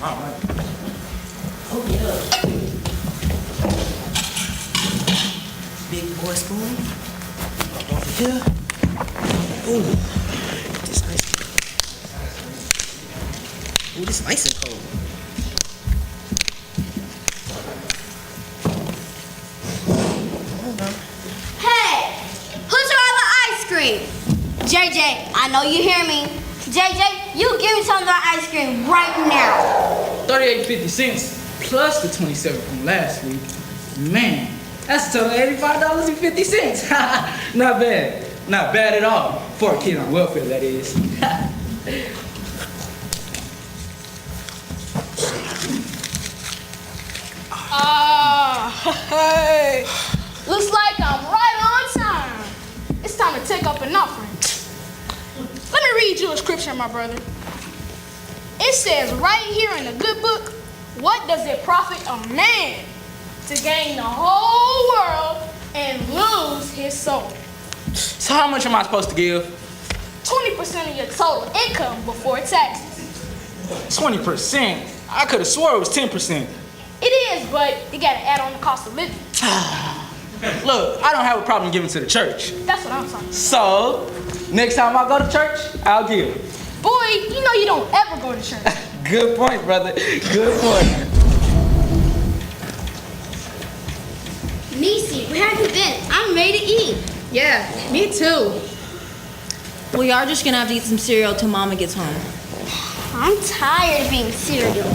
All right. Oh, yeah. Big boy spoon. Over here. Ooh, this nice. Ooh, this nice and cold. Hey, who's your other ice cream? JJ, I know you hear me. JJ, you give me some of that ice cream right now. 38.50 plus the 27 from last week. Man, that's a total of $85.50. Not bad. Not bad at all. For a kid on welfare, that is. Hey. Looks like I'm right on time. It's time to take up an offering. Let me read you a scripture, my brother. It says right here in the good book, what does it profit a man to gain the whole world and lose his soul? So how much am I supposed to give? 20% of your total income before taxes. 20%? I could have swore it was 10%. It is, but you gotta add on the cost of living. Look, I don't have a problem giving to the church. That's what I'm talking about. So, next time I go to church, I'll give. Boy, you know you don't ever go to church. Good point, brother. Good point. Niecy, where have you been? I'm ready to eat. Yeah, me too. We are just gonna have to eat some cereal till Mama gets home. I'm tired of being cereal.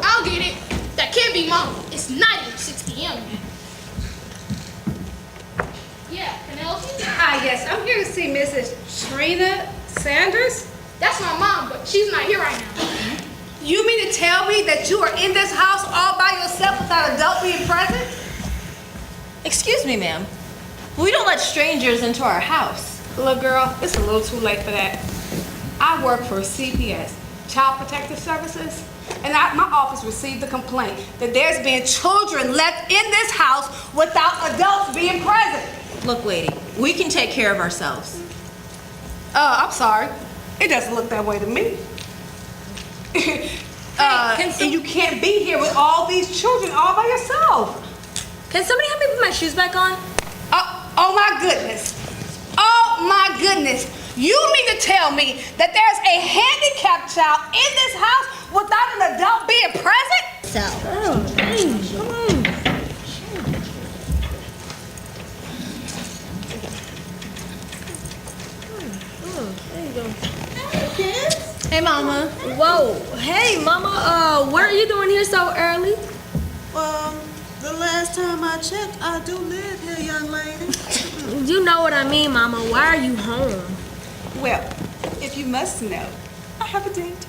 I'll get it. That can't be Mama. It's not even 6 p.m. Yeah, Penelope? Hi, yes, I'm here to see Mrs. Trina Sanders. That's my mom, but she's not here right now. You mean to tell me that you are in this house all by yourself without an adult being present? Excuse me, ma'am. We don't let strangers into our house. Look, girl, it's a little too late for that. I work for CPS, Child Protective Services, and my office received a complaint that there's been children left in this house without adults being present. Look, lady, we can take care of ourselves. I'm sorry. It doesn't look that way to me. And you can't be here with all these children all by yourself. Can somebody help me put my shoes back on? Oh my goodness. Oh my goodness. You mean to tell me that there's a handicapped child in this house without an adult being present? So, Come on. There you go. Hey, kids. Hey, Mama. Whoa, hey mama, what are you doing here so early? The last time I checked, I do live here, young lady. You know what I mean, mama. Why are you home? Well, if you must know, I have a date.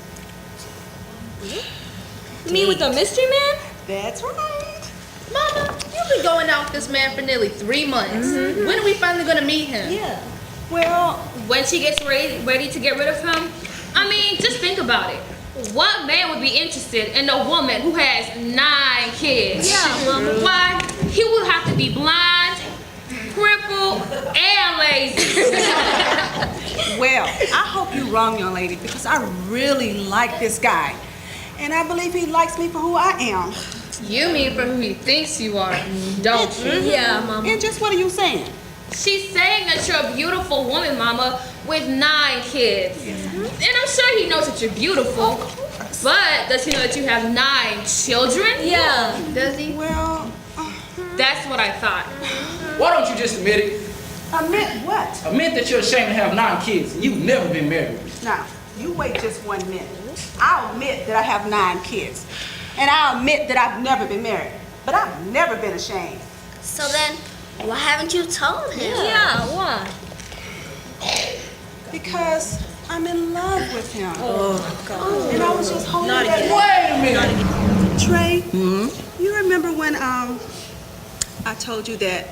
You mean with the mystery man? That's right. Mama, you've been going out with this man for nearly 3 months. When are we finally gonna meet him? Yeah. Well, When she gets ready to get rid of him? I mean, just think about it. What man would be interested in a woman who has 9 kids? Yeah, Mama. Why? He would have to be blind, crippled, and lazy. well, I hope you're wrong, young lady, because I really like this guy. And I believe he likes me for who I am. You mean for who he thinks you are, don't you? Yeah, mama. And just what are you saying? She's saying that you're a beautiful woman, Mama, with 9 kids. And I'm sure he knows that you're beautiful. But does he know that you have 9 children? Yeah. Does he? Well, That's what I thought. Why don't you just admit it? admit what? Admit that you're ashamed to have 9 kids and you've never been married. Now, you wait just 1 minute. I'll admit that I have 9 kids. And I'll admit that I've never been married. But I've never been ashamed. so then, why haven't you told him? Yeah, why? Because I'm in love with him. Oh, God. And I was just hoping that... Wait a minute. Trey, you remember when I told you that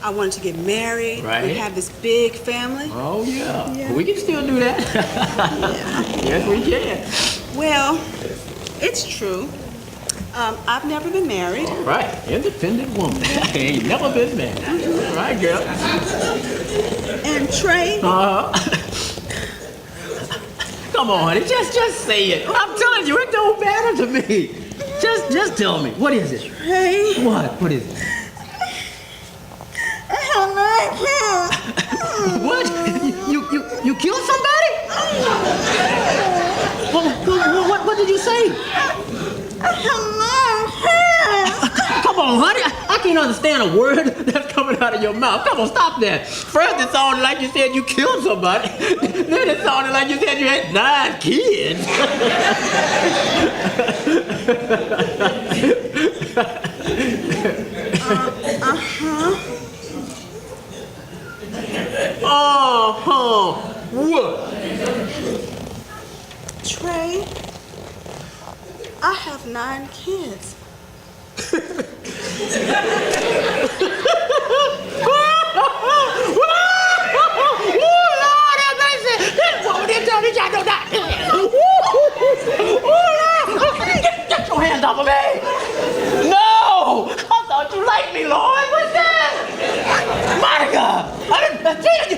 I wanted to get married Right. and have this big family? Oh, yeah. We can still do that. Yes, we can. Well, it's true. I've never been married. Right, independent woman. Ain't never been married. All right, girl. And Trey, Come on, honey, just say it. I'm telling you, it don't matter to me. Just tell me. What is it? Trey, What is it? I have 9 kids. What? You killed somebody? What did you say? I have 9 kids. Come on, honey. I can't understand a word that's coming out of your mouth. Come on, stop that. First it sounded like you said you killed somebody. Then it sounded like you said you had 9 kids. What? Trey, I have 9 kids. Get your hands off of me! No! I thought you liked me, Lord. What's that? Monica!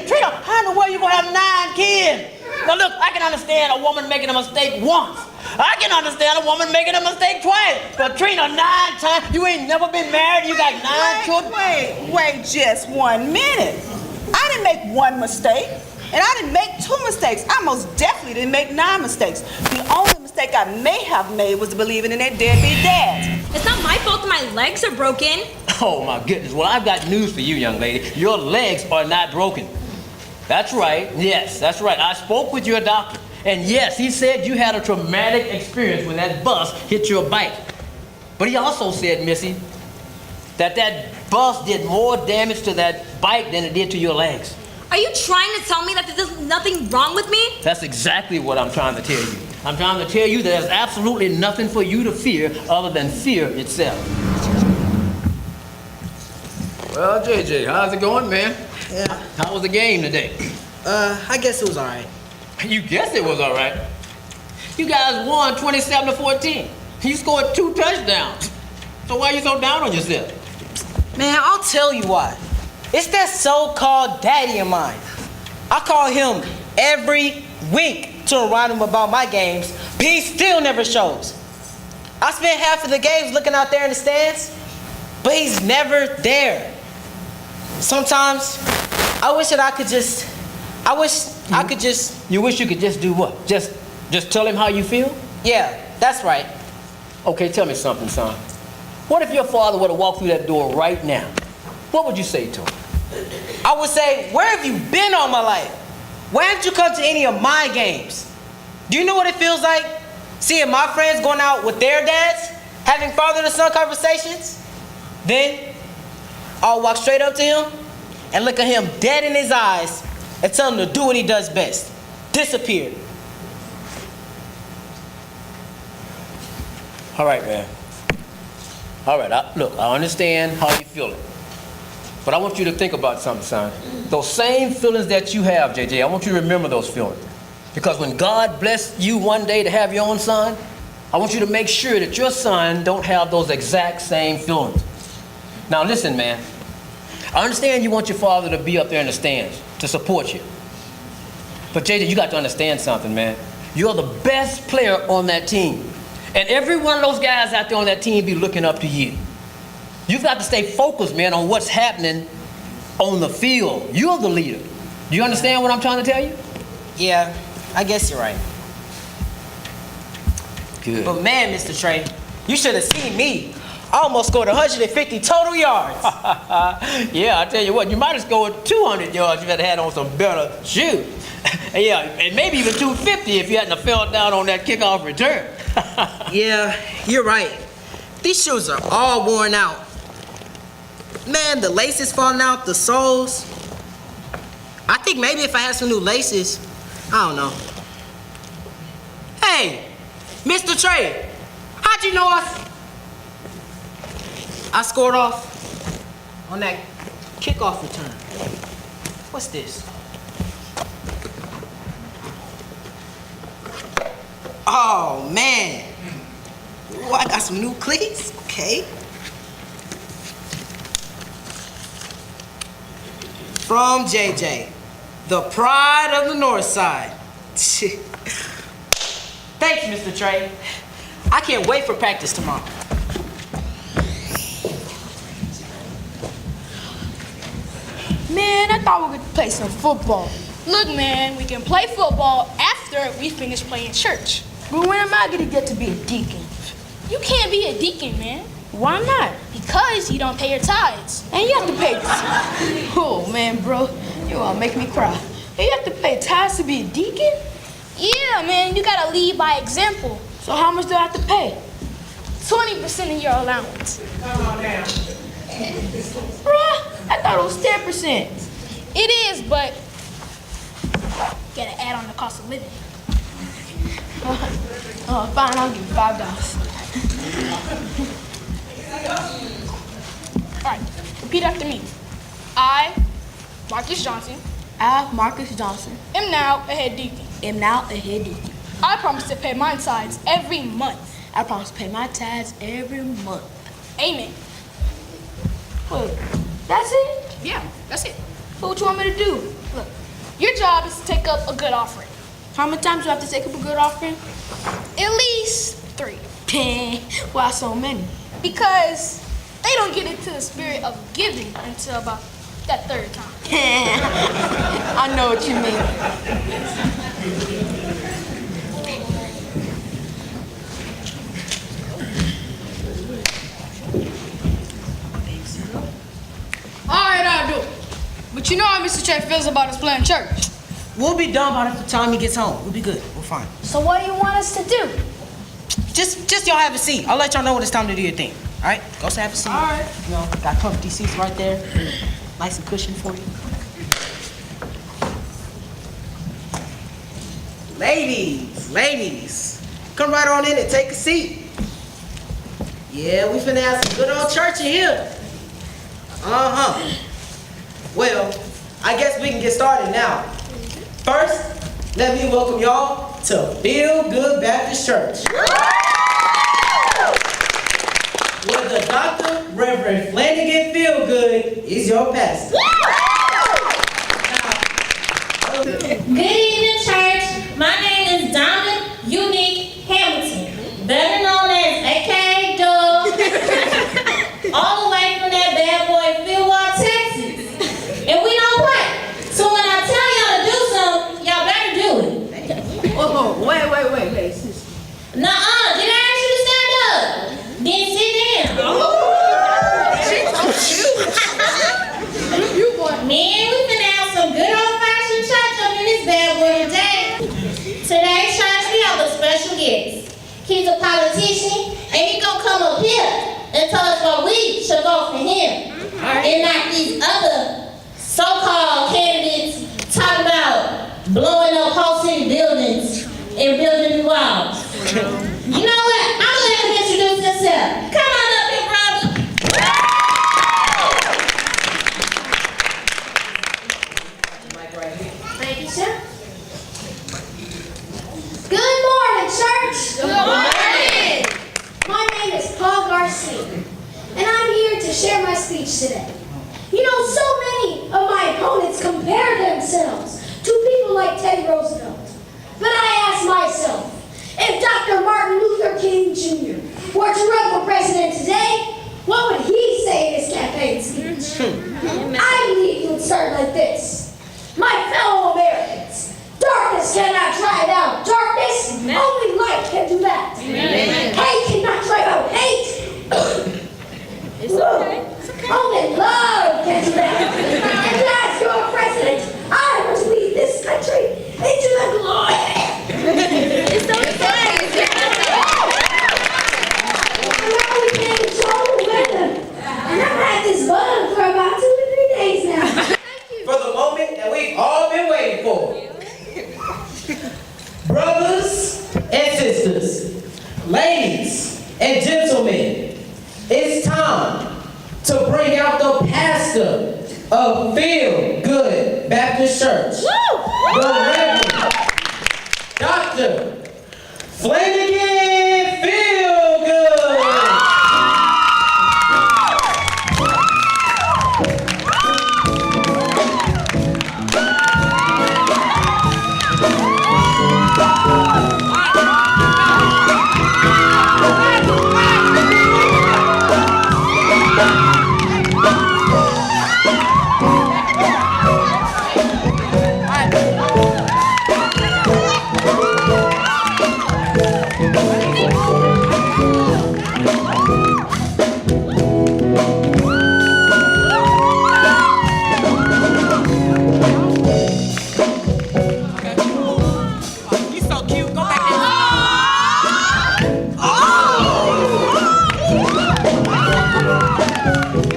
Trina, how in the world you gonna have 9 kids? Now look, I can understand a woman making a mistake once. I can understand a woman making a mistake twice. But Trina, 9 times, you ain't never been married, you got 9 children. Wait just 1 minute. I didn't make 1 mistake, and I didn't make 2 mistakes. I most definitely didn't make 9 mistakes. The only mistake I may have made was believing in that deadbeat dad. It's not my fault that my legs are broken. Oh my goodness, well I've got news for you, young lady. Your legs are not broken. That's right, yes, that's right. I spoke with your doctor, and yes, he said you had a traumatic experience when that bus hit your bike. But he also said, Missy, that bus did more damage to that bike than it did to your legs. Are you trying to tell me that there's nothing wrong with me? That's exactly what I'm trying to tell you. I'm trying to tell you that there's absolutely nothing for you to fear other than fear itself. Well, JJ, how's it going, man? Yeah. How was the game today? I guess it was all right. You guess it was all right. You guys won 27-14. You scored 2 touchdowns. So why are you so down on yourself? Man, I'll tell you why. It's that so-called daddy of mine. I call him every week to remind him about my games, but he still never shows. I spent half of the games looking out there in the stands, but he's never there. Sometimes, I wish that I could just, You wish you could just do what? Just tell him how you feel? Yeah, that's right. Okay, tell me something, son. What if your father were to walk through that door right now? What would you say to him? I would say, where have you been all my life? Why haven't you come to any of my games? Do you know what it feels like seeing my friends going out with their dads, having father to son conversations? Then I'll walk straight up to him and look at him dead in his eyes and tell him to do what he does best. Disappear. All right, man. All right, look, I understand how you're feeling. But I want you to think about something, son. Those same feelings that you have, JJ, I want you to remember those feelings. Because when God blessed you one day to have your own son, I want you to make sure that your son don't have those exact same feelings. Now listen, man. I understand you want your father to be up there in the stands to support you. But JJ, you got to understand something, man. You're the best player on that team. And every one of those guys out there on that team be looking up to you. You've got to stay focused, man, on what's happening on the field. You're the leader. Do you understand what I'm trying to tell you? Yeah, I guess you're right. Good. But man, Mr. Trey, you should have seen me. I almost scored 150 total yards. Yeah, I tell you what, you might have scored 200 yards if you had had on some better shoes. Yeah, and maybe even 250 if you hadn't have fell down on that kickoff return. Yeah, you're right. These shoes are all worn out. Man, the laces falling out, the soles. I think maybe if I had some new laces, I don't know. Hey, Mr. Trey, how'd you know I scored off on that kickoff return? What's this? Oh, man. Oh, I got some new cleats. Okay. From JJ, the pride of the North Side. Thank you, Mr. Trey. I can't wait for practice tomorrow. Man, I thought we could play some football. Look, man, we can play football after we finish playing church. But when am I gonna get to be a deacon? You can't be a deacon, man, Why not? because you don't pay your tithes. And you have to pay. Oh man, bro, you gonna make me cry. And you have to pay tithes to be a deacon? Yeah, man, you gotta lead by example. So how much do I have to pay? 20% of your allowance. Bruh, I thought it was 10%. It is, but you gotta add on the cost of living. Fine, I'll give you $5. All right, repeat after me. I, Marcus Johnson, I, Marcus Johnson, am now a head deacon. am now a head deacon. I promise to pay my tithes every month. I promise to pay my tithes every month. Amen. Wait, that's it? Yeah, that's it. But what you want me to do? Look, your job is to take up a good offering. How many times do I have to take up a good offering? At least 3. Why so many? Because they don't get into the spirit of giving until about that 3rd time. I know what you mean. All right, I'll do it. But you know how Mr. Trey feels about us playing church. We'll be done by the time he gets home. We'll be good. We're fine. So what do you want us to do? Just y'all have a seat. I'll let y'all know when it's time to do your thing. All right? Go have a seat. All right. You know, got comfy seats right there. Nice and cushion for you. Ladies, come right on in and take a seat. Yeah, we finna have some good old church in here. Uh-huh. Well, I guess we can get started now. First, let me welcome y'all to Feel Good Baptist Church. Where the Dr. Reverend Flanagan Feelgood is your pastor. Good evening, church. My name is Donna Unique Hamilton, better known as AKA Dub, all the way from that bad boy Fieldwalk, Texas. And we don't play. So when I tell y'all to do something, y'all better do it. Oh, wait, sis. Nuh-uh, did I ask you to stand up? Then sit down. Man, we finna have some good old-fashioned church up in this bad boy today. Today's church, we have a special guest. He's a politician, and he gonna come up here and tell us why we should vote for him. And not these other so-called candidates talking about blowing up whole city buildings and building new walls. You know what? I'm gonna let him introduce himself. Come on up here, brother. Thank you, sir. Good morning, church. Good morning. My name is Paul Garcia, and I'm here to share my speech today. You know, so many of my opponents compare themselves to people like Teddy Roosevelt. But I ask myself, if Dr. Martin Luther King Jr. were to run for president today, what would he say in his campaign speech? I believe he would start like this. My fellow Americans, darkness cannot drive out darkness, only light can do that. Hate cannot drive out hate. It's okay. Only love can do that. And as your president, I must lead this country into the glory. It's okay. I know we can't control the weather. And I've had this bug for about 2 to 3 days now. For the moment that we've all been waiting for. Brothers and sisters, ladies and gentlemen, it's time to bring out the pastor of Feel Good Baptist Church, the Reverend Dr. Flanagan Feelgood. Thank you.